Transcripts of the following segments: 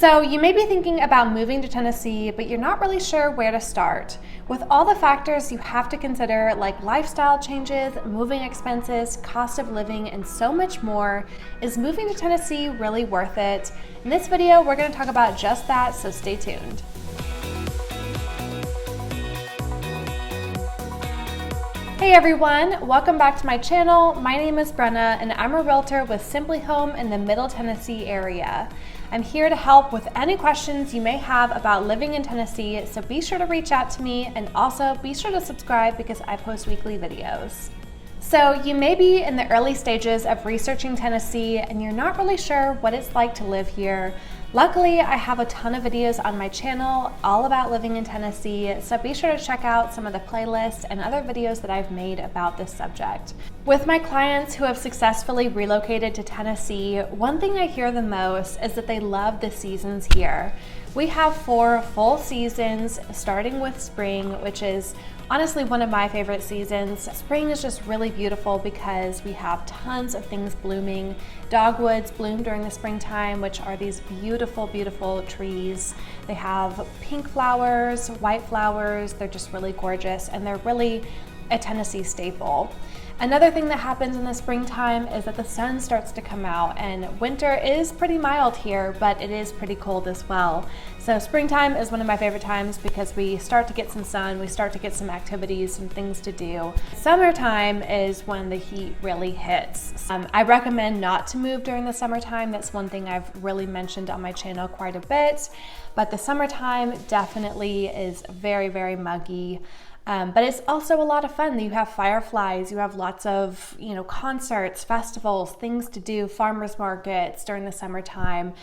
So you may be thinking about moving to Tennessee, but you're not really sure where to start. With all the factors you have to consider, like lifestyle changes, moving expenses, cost of living, and so much more, is moving to Tennessee really worth it? In this video, we're going to talk about just that, so stay tuned. Hey everyone, welcome back to my channel. My name is Brenna and I'm a realtor with SimpliHOM in the Middle Tennessee area. I'm here to help with any questions you may have about living in Tennessee, so be sure to reach out to me and also be sure to subscribe because I post weekly videos. So you may be in the early stages of researching Tennessee and you're not really sure what it's like to live here. Luckily, I have a ton of videos on my channel all about living in Tennessee, so be sure to check out some of the playlists and other videos that I've made about this subject. With my clients who have successfully relocated to Tennessee, one thing I hear the most is that they love the seasons here. We have 4 full seasons, starting with spring, which is honestly one of my favorite seasons. Spring is just really beautiful because we have tons of things blooming. Dogwoods bloom during the springtime, which are these beautiful, beautiful trees. They have pink flowers, white flowers. They're just really gorgeous, and they're really a Tennessee staple. Another thing that happens in the springtime is that the sun starts to come out, and winter is pretty mild here, but it is pretty cold as well. So springtime is one of my favorite times because we start to get some sun, we start to get some activities, some things to do. Summertime is when the heat really hits. I recommend not to move during the summertime. That's one thing I've really mentioned on my channel quite a bit, but the summertime definitely is very, very muggy. But it's also a lot of fun. You have fireflies, you have lots of, concerts, festivals, things to do, farmers markets during the summertime.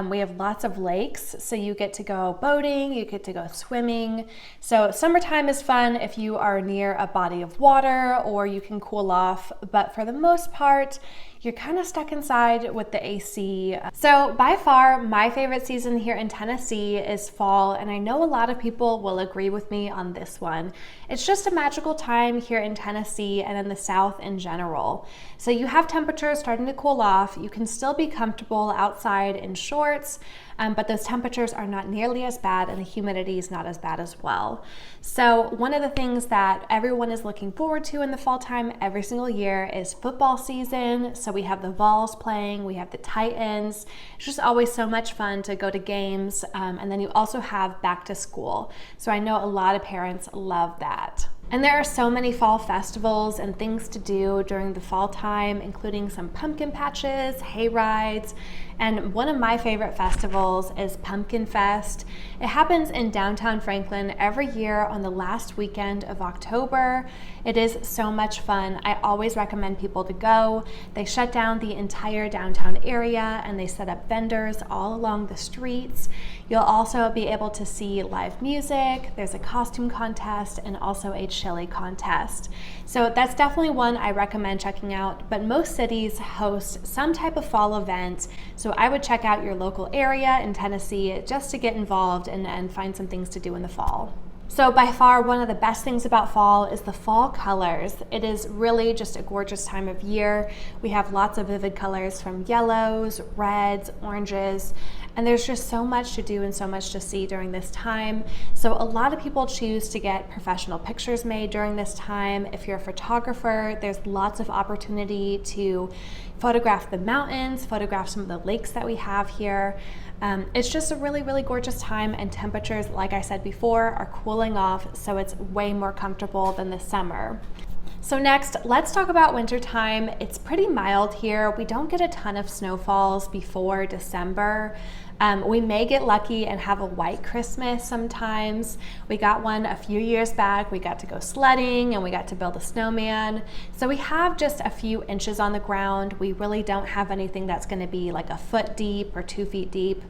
We have lots of lakes, so you get to go boating, you get to go swimming. So summertime is fun if you are near a body of water or you can cool off, but for the most part, you're kind of stuck inside with the AC. So by far, my favorite season here in Tennessee is fall, and I know a lot of people will agree with me on this one. It's just a magical time here in Tennessee and in the South in general. So you have temperatures starting to cool off. You can still be comfortable outside in shorts, but those temperatures are not nearly as bad and the humidity is not as bad as well. So one of the things that everyone is looking forward to in the fall time every single year is football season. So we have the Vols playing, we have the Titans. It's just always so much fun to go to games. And then you also have back to school. So I know a lot of parents love that. And there are so many fall festivals and things to do during the fall time, including some pumpkin patches, hay rides, and one of my favorite festivals is Pumpkin Fest. It happens in downtown Franklin every year on the last weekend of October. It is so much fun. I always recommend people to go. They shut down the entire downtown area and they set up vendors all along the streets. You'll also be able to see live music. There's a costume contest and also a chili contest. So that's definitely one I recommend checking out, but most cities host some type of fall event. So I would check out your local area in Tennessee just to get involved and find some things to do in the fall. So by far, one of the best things about fall is the fall colors. It is really just a gorgeous time of year. We have lots of vivid colors from yellows, reds, oranges, and there's just so much to do and so much to see during this time. So a lot of people choose to get professional pictures made during this time. If you're a photographer, there's lots of opportunity to photograph the mountains, photograph some of the lakes that we have here. It's just a really, really gorgeous time, and temperatures, like I said before, are cooling off, so it's way more comfortable than the summer. So next, let's talk about wintertime. It's pretty mild here. We don't get a ton of snowfalls before December. We may get lucky and have a white Christmas sometimes. We got one a few years back. We got to go sledding and we got to build a snowman. So we have just a few inches on the ground. We really don't have anything that's going to be like a foot deep or 2 feet deep.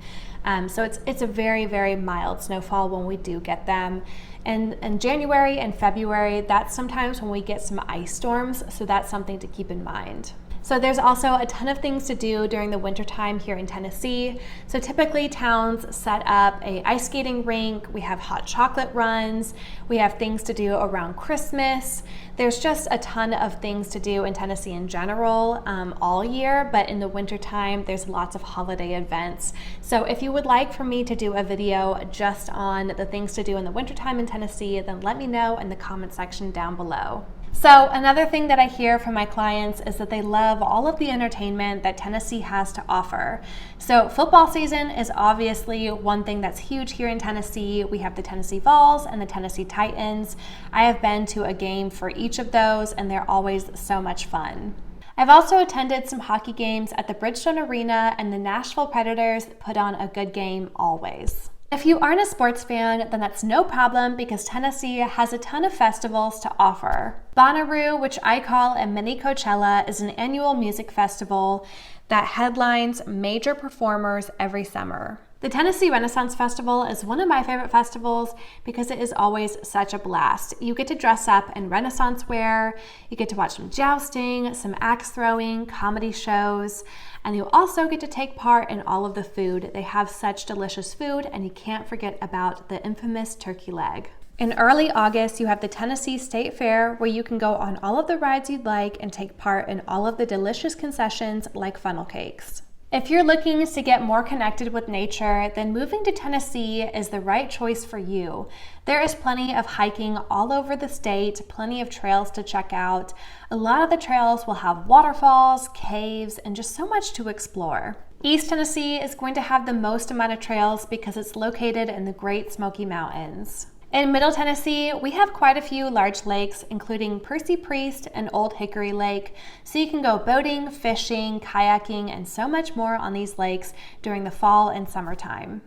So it's a very, very mild snowfall when we do get them. And in January and February, that's sometimes when we get some ice storms. So that's something to keep in mind. So there's also a ton of things to do during the wintertime here in Tennessee. So typically towns set up a ice skating rink, we have hot chocolate runs, we have things to do around Christmas. There's just a ton of things to do in Tennessee in general all year, but in the wintertime there's lots of holiday events. So if you would like for me to do a video just on the things to do in the wintertime in Tennessee, then let me know in the comment section down below. So another thing that I hear from my clients is that they love all of the entertainment that Tennessee has to offer. So football season is obviously one thing that's huge here in Tennessee. We have the Tennessee Vols and the Tennessee Titans. I have been to a game for each of those and they're always so much fun. I've also attended some hockey games at the Bridgestone Arena, and the Nashville Predators put on a good game always. If you aren't a sports fan, then that's no problem because Tennessee has a ton of festivals to offer. Bonnaroo, which I call a mini Coachella, is an annual music festival that headlines major performers every summer. The Tennessee Renaissance Festival is one of my favorite festivals because it is always such a blast. You get to dress up in Renaissance wear, you get to watch some jousting, some axe throwing, comedy shows, and you also get to take part in all of the food. They have such delicious food, and you can't forget about the infamous turkey leg. In early August, you have the Tennessee State Fair, where you can go on all of the rides you'd like and take part in all of the delicious concessions like funnel cakes. If you're looking to get more connected with nature, then moving to Tennessee is the right choice for you. There is plenty of hiking all over the state, plenty of trails to check out. A lot of the trails will have waterfalls, caves, and just so much to explore. East Tennessee is going to have the most amount of trails because it's located in the Great Smoky Mountains. In Middle Tennessee, we have quite a few large lakes, including Percy Priest and Old Hickory Lake, so you can go boating, fishing, kayaking, and so much more on these lakes during the fall and summertime.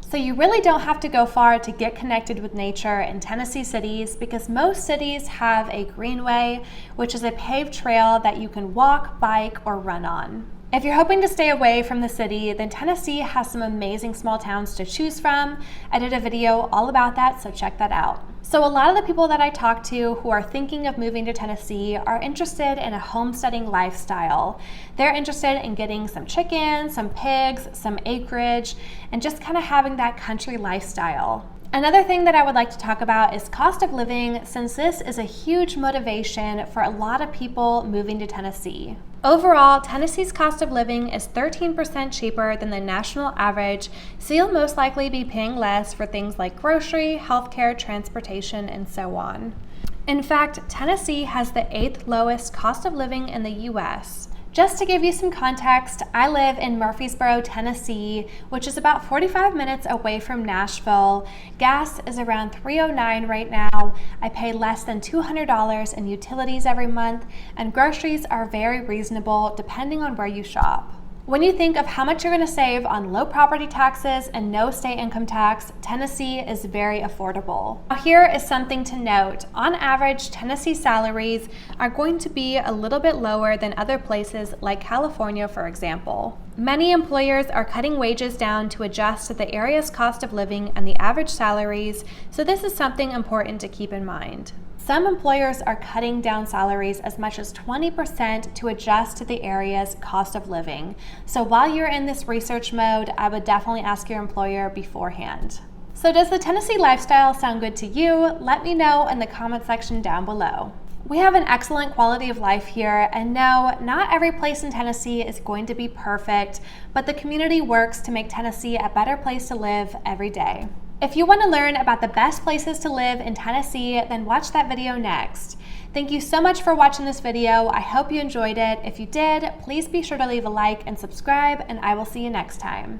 So you really don't have to go far to get connected with nature in Tennessee cities because most cities have a greenway, which is a paved trail that you can walk, bike, or run on. If you're hoping to stay away from the city, then Tennessee has some amazing small towns to choose from. I did a video all about that, so check that out. So a lot of the people that I talk to who are thinking of moving to Tennessee are interested in a homesteading lifestyle. They're interested in getting some chickens, some pigs, some acreage, and just kind of having that country lifestyle. Another thing that I would like to talk about is cost of living, since this is a huge motivation for a lot of people moving to Tennessee. Overall, Tennessee's cost of living is 13% cheaper than the national average, so you'll most likely be paying less for things like grocery, healthcare, transportation, and so on. In fact, Tennessee has the 8th lowest cost of living in the U.S. Just to give you some context, I live in Murfreesboro, Tennessee, which is about 45 minutes away from Nashville. Gas is around $3.09 right now. I pay less than $200 in utilities every month, and groceries are very reasonable depending on where you shop. When you think of how much you're going to save on low property taxes and no state income tax, Tennessee is very affordable. Now here is something to note. On average, Tennessee salaries are going to be a little bit lower than other places like California, for example. Many employers are cutting wages down to adjust to the area's cost of living and the average salaries, so this is something important to keep in mind. Some employers are cutting down salaries as much as 20% to adjust to the area's cost of living. So while you're in this research mode, I would definitely ask your employer beforehand. So does the Tennessee lifestyle sound good to you? Let me know in the comment section down below. We have an excellent quality of life here, and no, not every place in Tennessee is going to be perfect, but the community works to make Tennessee a better place to live every day. If you want to learn about the best places to live in Tennessee, then watch that video next. Thank you so much for watching this video. I hope you enjoyed it. If you did, please be sure to leave a like and subscribe, and I will see you next time.